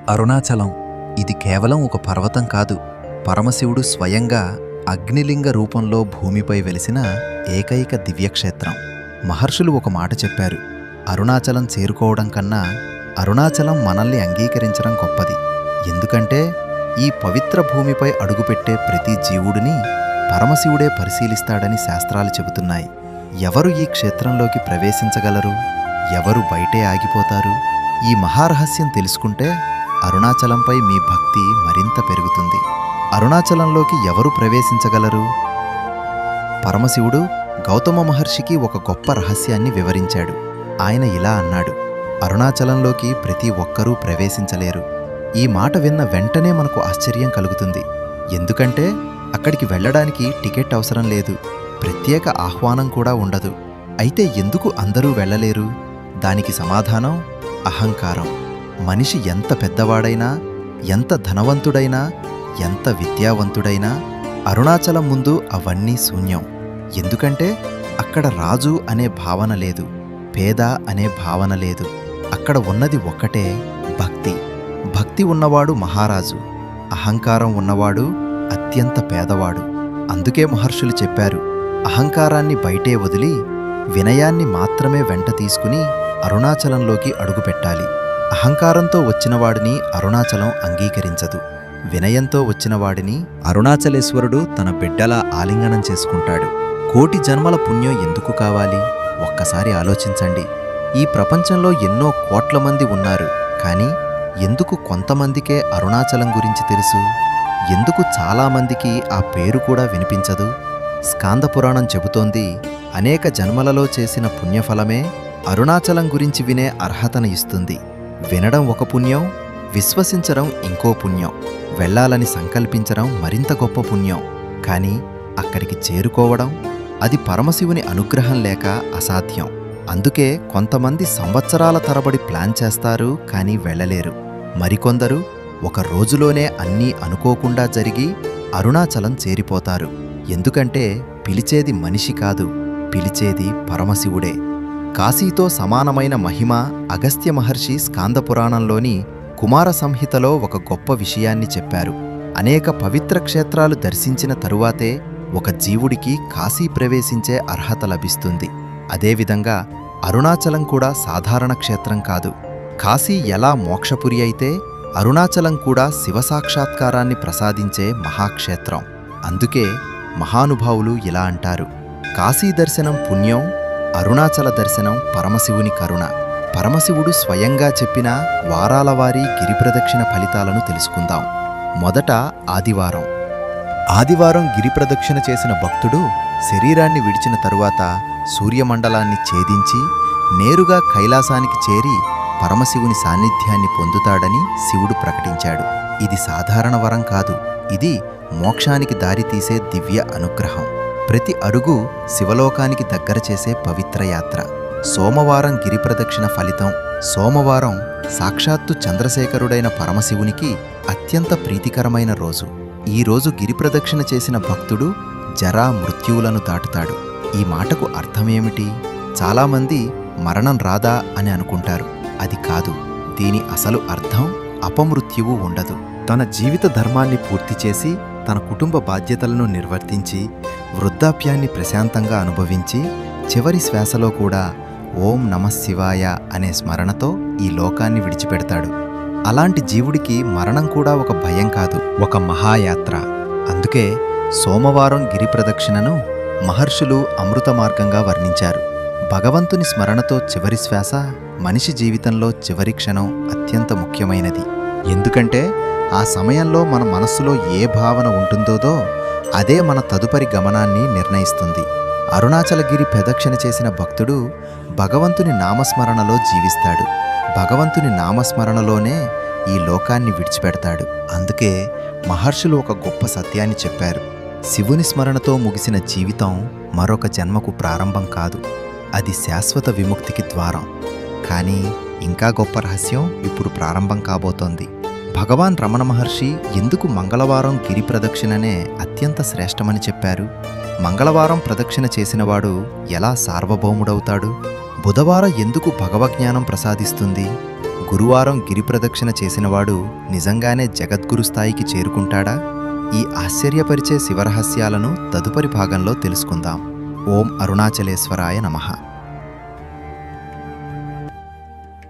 అరుణాచలం ఇది కేవలం ఒక పర్వతం కాదు. పరమశివుడు స్వయంగా అగ్నిలింగ రూపంలో భూమిపై వెలిసిన ఏకైక దివ్యక్షేత్రం. మహర్షులు ఒక మాట చెప్పారు, అరుణాచలం చేరుకోవడం కన్నా అరుణాచలం మనల్ని అంగీకరించడం గొప్పది. ఎందుకంటే ఈ పవిత్ర భూమిపై అడుగుపెట్టే ప్రతి జీవుడిని పరమశివుడే పరిశీలిస్తాడని శాస్త్రాలు చెబుతున్నాయి. ఎవరు ఈ క్షేత్రంలోకి ప్రవేశించగలరు, ఎవరు బయటే ఆగిపోతారు? ఈ మహారహస్యం తెలుసుకుంటే అరుణాచలంపై మీ భక్తి మరింత పెరుగుతుంది. అరుణాచలంలోకి ఎవరు ప్రవేశించగలరు? పరమశివుడు గౌతమ మహర్షికి ఒక గొప్ప రహస్యాన్ని వివరించాడు. ఆయన ఇలా అన్నాడు, అరుణాచలంలోకి ప్రతి ఒక్కరూ ప్రవేశించలేరు. ఈ మాట విన్న వెంటనే మనకు ఆశ్చర్యం కలుగుతుంది. ఎందుకంటే అక్కడికి వెళ్ళడానికి టికెట్ అవసరం లేదు, ప్రత్యేక ఆహ్వానం కూడా ఉండదు. అయితే ఎందుకు అందరూ వెళ్ళలేరు? దానికి సమాధానం అహంకారం. మనిషి ఎంత పెద్దవాడైనా, ఎంత ధనవంతుడైనా, ఎంత విద్యావంతుడైనా అరుణాచలం ముందు అవన్నీ శూన్యం. ఎందుకంటే అక్కడ రాజు అనే భావన లేదు, పేద అనే భావన లేదు. అక్కడ ఉన్నది ఒక్కటే, భక్తి. భక్తి ఉన్నవాడు మహారాజు, అహంకారం ఉన్నవాడు అత్యంత పేదవాడు. అందుకే మహర్షులు చెప్పారు, అహంకారాన్ని బయటే వదిలి వినయాన్ని మాత్రమే వెంట తీసుకుని అరుణాచలంలోకి అడుగుపెట్టాలి. అహంకారంతో వచ్చినవాడిని అరుణాచలం అంగీకరించదు. వినయంతో వచ్చినవాడిని అరుణాచలేశ్వరుడు తన బిడ్డలా ఆలింగనం చేసుకుంటాడు. కోటి జన్మల పుణ్యం ఎందుకు కావాలి? ఒక్కసారి ఆలోచించండి. ఈ ప్రపంచంలో ఎన్నో కోట్ల మంది ఉన్నారు, కానీ ఎందుకు కొంతమందికే అరుణాచలం గురించి తెలుసు? ఎందుకు చాలామందికి ఆ పేరు కూడా వినిపించదు? స్కాందపురాణం చెబుతోంది, అనేక జన్మలలో చేసిన పుణ్యఫలమే అరుణాచలం గురించి వినే అర్హతను ఇస్తుంది. వినడం ఒక పుణ్యం, విశ్వసించడం ఇంకో పుణ్యం, వెళ్ళాలని సంకల్పించడం మరింత గొప్ప పుణ్యం. కానీ అక్కడికి చేరుకోవడం, అది పరమశివుని అనుగ్రహం లేక అసాధ్యం. అందుకే కొంతమంది సంవత్సరాల తరబడి ప్లాన్ చేస్తారు, కానీ వెళ్ళలేరు. మరికొందరు ఒక రోజులోనే అన్నీ అనుకోకుండా జరిగి అరుణాచలం చేరిపోతారు. ఎందుకంటే పిలిచేది మనిషి కాదు, పిలిచేది పరమశివుడే. కాశీతో సమానమైన మహిమ అగస్త్య మహర్షి స్కాందపురాణంలోని కుమార సంహితలో ఒక గొప్ప విషయాన్ని చెప్పారు. అనేక పవిత్ర క్షేత్రాలు దర్శించిన తరువాతే ఒక జీవుడికి కాశీ ప్రవేశించే అర్హత లభిస్తుంది. అదేవిధంగా అరుణాచలం కూడా సాధారణ క్షేత్రం కాదు. కాశీ ఎలా మోక్షపురి అయితే అరుణాచలం కూడా శివసాక్షాత్కారాన్ని ప్రసాదించే మహాక్షేత్రం. అందుకే మహానుభావులు ఇలా అంటారు, కాశీ దర్శనం పుణ్యం, అరుణాచల దర్శనం పరమశివుని కరుణ. పరమశివుడు స్వయంగా చెప్పిన వారాల వారీ గిరిప్రదక్షిణ ఫలితాలను తెలుసుకుందాం. మొదట ఆదివారం. ఆదివారం గిరిప్రదక్షిణ చేసిన భక్తుడు శరీరాన్ని విడిచిన తరువాత సూర్యమండలాన్ని ఛేదించి నేరుగా కైలాసానికి చేరి పరమశివుని సాన్నిధ్యాన్ని పొందుతాడని శివుడు ప్రకటించాడు. ఇది సాధారణ వరం కాదు, ఇది మోక్షానికి దారితీసే దివ్య అనుగ్రహం. ప్రతి అడుగు శివలోకానికి దగ్గర చేసే పవిత్ర యాత్ర. సోమవారం గిరిప్రదక్షిణ ఫలితం. సోమవారం సాక్షాత్తు చంద్రశేఖరుడైన పరమశివునికి అత్యంత ప్రీతికరమైన రోజు. ఈ రోజు గిరిప్రదక్షిణ చేసిన భక్తుడు జరా మృత్యువులను దాటుతాడు. ఈ మాటకు అర్థమేమిటి? చాలామంది మరణం రాదా అని అనుకుంటారు. అది కాదు. దీని అసలు అర్థం అపమృత్యువు ఉండదు. తన జీవిత ధర్మాన్ని పూర్తి చేసి తన కుటుంబ బాధ్యతలను నిర్వర్తించి వృద్ధాప్యాన్ని ప్రశాంతంగా అనుభవించి చివరి శ్వాసలో కూడా ఓం నమఃశివాయ అనే స్మరణతో ఈ లోకాన్ని విడిచిపెడతాడు. అలాంటి జీవుడికి మరణం కూడా ఒక భయం కాదు, ఒక మహాయాత్ర. అందుకే సోమవారం గిరిప్రదక్షిణను మహర్షులు అమృత మార్గంగా వర్ణించారు. భగవంతుని స్మరణతో చివరి శ్వాస మనిషి జీవితంలో చివరి క్షణం అత్యంత ముఖ్యమైనది. ఎందుకంటే ఆ సమయంలో మన మనస్సులో ఏ భావన ఉంటుందో అదే మన తదుపరి గమనాన్ని నిర్ణయిస్తుంది. అరుణాచలగిరి ప్రదక్షిణ చేసిన భక్తుడు భగవంతుని నామస్మరణలో జీవిస్తాడు. భగవంతుని నామస్మరణలోనే ఈ లోకాన్ని విడిచిపెడతాడు. అందుకే మహర్షులు ఒక గొప్ప సత్యాన్ని చెప్పారు, శివుని స్మరణతో ముగిసిన జీవితం మరొక జన్మకు ప్రారంభం కాదు, అది శాశ్వత విముక్తికి ద్వారం. కానీ ఇంకా గొప్ప రహస్యం ఇప్పుడు ప్రారంభం కాబోతోంది. భగవాన్ రమణ మహర్షి ఎందుకు మంగళవారం గిరి ప్రదక్షిణనే అత్యంత శ్రేష్టమని చెప్పారు? మంగళవారం ప్రదక్షిణ చేసినవాడు ఎలా సార్వభౌముడవుతాడు? బుధవారం ఎందుకు భగవజ్ఞానం ప్రసాదిస్తుంది? గురువారం గిరి ప్రదక్షిణ చేసినవాడు నిజంగానే జగద్గురు స్థాయికి చేరుకుంటాడా? ఈ ఆశ్చర్యపరిచే శివరహస్యాలను తదుపరి భాగంలో తెలుసుకుందాం. ఓం అరుణాచలేశ్వరాయ నమః.